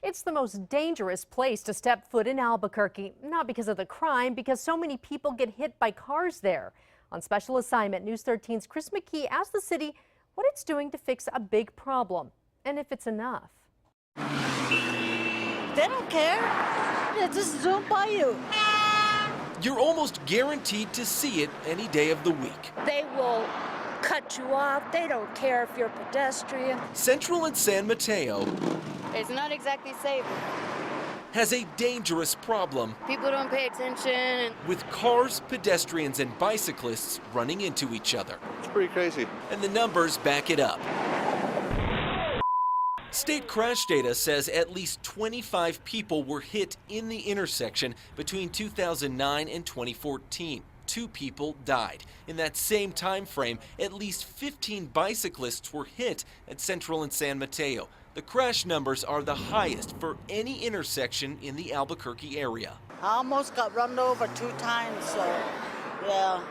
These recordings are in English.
It's the most dangerous place to step foot in Albuquerque, not because of the crime, because so many people get hit by cars there. On special assignment, News 13's Chris McKee asked the city what it's doing to fix a big problem, and if it's enough. They don't care. They just zoom by you. You're almost guaranteed to see it any day of the week. They will cut you off. They don't care if you're a pedestrian. Central and San Mateo It's not exactly safe. has a dangerous problem People don't pay attention. with cars, pedestrians, and bicyclists running into each other. It's pretty crazy. And the numbers back it up. State crash data says at least 25 people were hit in the intersection between 2009 and 2014. 2 people died. In that same time frame, at least 15 bicyclists were hit at Central and San Mateo. The crash numbers are the highest for any intersection in the Albuquerque area. I almost got run over 2 times, so yeah.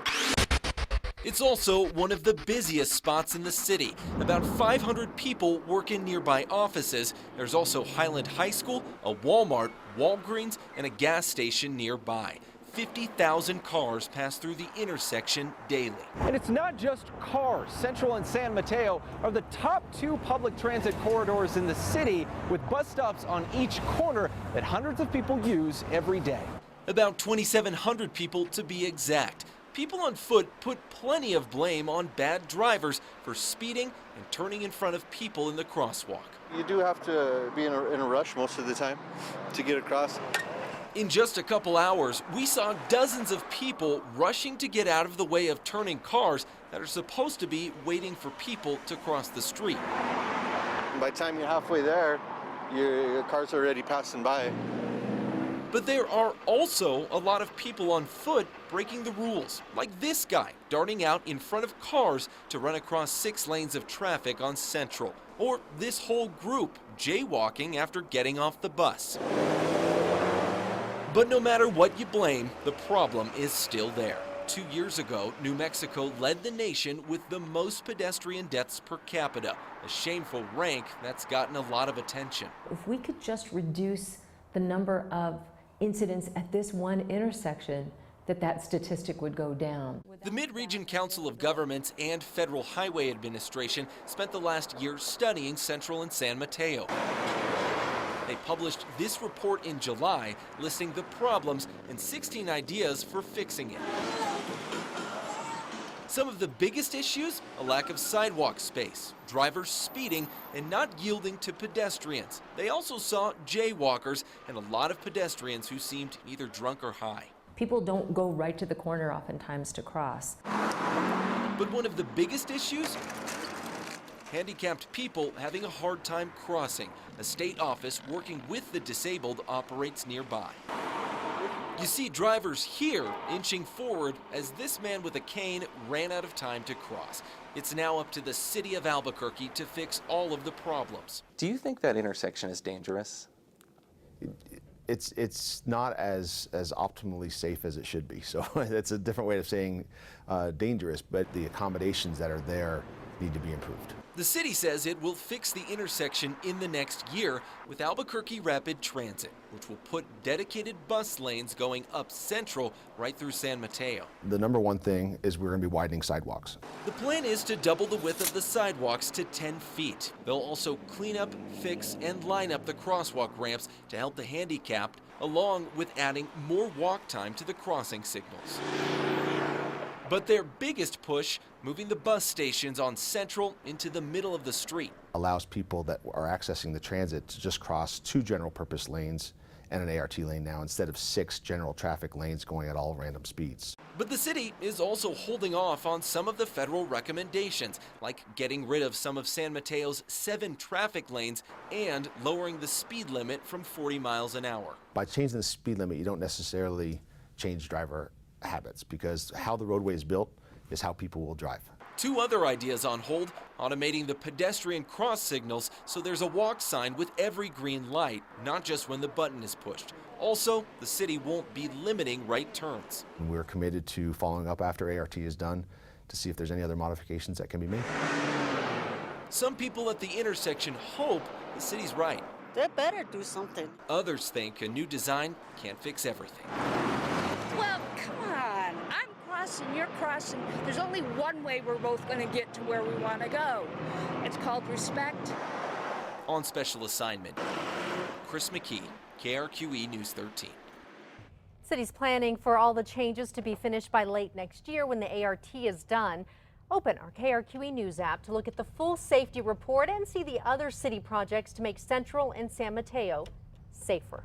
It's also one of the busiest spots in the city. About 500 people work in nearby offices. There's also Highland High School, a Walmart, Walgreens, and a gas station nearby. 50,000 cars pass through the intersection daily. And it's not just cars. Central and San Mateo are the top 2 public transit corridors in the city, with bus stops on each corner that hundreds of people use every day. About 2,700 people to be exact. People on foot put plenty of blame on bad drivers for speeding and turning in front of people in the crosswalk. You do have to be in a rush most of the time to get across. In just a couple hours, we saw dozens of people rushing to get out of the way of turning cars that are supposed to be waiting for people to cross the street. And by the time you're halfway there, your car's already passing by. But there are also a lot of people on foot breaking the rules, like this guy darting out in front of cars to run across 6 lanes of traffic on Central, or this whole group jaywalking after getting off the bus. But no matter what you blame, the problem is still there. 2 years ago, New Mexico led the nation with the most pedestrian deaths per capita, a shameful rank that's gotten a lot of attention. If we could just reduce the number of incidents at this one intersection, that statistic would go down. The Mid-Region Council of Governments and Federal Highway Administration spent the last year studying Central and San Mateo. They published this report in July, listing the problems and 16 ideas for fixing it. Some of the biggest issues: a lack of sidewalk space, drivers speeding and not yielding to pedestrians. They also saw jaywalkers and a lot of pedestrians who seemed either drunk or high. People don't go right to the corner oftentimes to cross. But one of the biggest issues? Handicapped people having a hard time crossing. A state office working with the disabled operates nearby. You see drivers here inching forward as this man with a cane ran out of time to cross. It's now up to the city of Albuquerque to fix all of the problems. Do you think that intersection is dangerous? It's not as optimally safe as it should be. So it's a different way of saying dangerous, but the accommodations that are there need to be improved. The city says it will fix the intersection in the next year with Albuquerque Rapid Transit, which will put dedicated bus lanes going up Central right through San Mateo. The number one thing is we're going to be widening sidewalks. The plan is to double the width of the sidewalks to 10 feet. They'll also clean up, fix, and line up the crosswalk ramps to help the handicapped, along with adding more walk time to the crossing signals. But their biggest push, moving the bus stations on Central into the middle of the street. Allows people that are accessing the transit to just cross 2 general purpose lanes and an ART lane now, instead of 6 general traffic lanes going at all random speeds. But the city is also holding off on some of the federal recommendations, like getting rid of some of San Mateo's 7 traffic lanes and lowering the speed limit from 40 miles an hour. By changing the speed limit, you don't necessarily change driver habits, because how the roadway is built is how people will drive. 2 other ideas on hold: automating the pedestrian cross signals so there's a walk sign with every green light, not just when the button is pushed. Also, the city won't be limiting right turns. We're committed to following up after ART is done to see if there's any other modifications that can be made. Some people at the intersection hope the city's right. They better do something. Others think a new design can't fix everything. Well, come on. I'm crossing, you're crossing. There's only one way we're both going to get to where we want to go. It's called respect. On special assignment, Chris McKee, KRQE News 13. City's planning for all the changes to be finished by late next year when the ART is done. Open our KRQE News app to look at the full safety report and see the other city projects to make Central and San Mateo safer.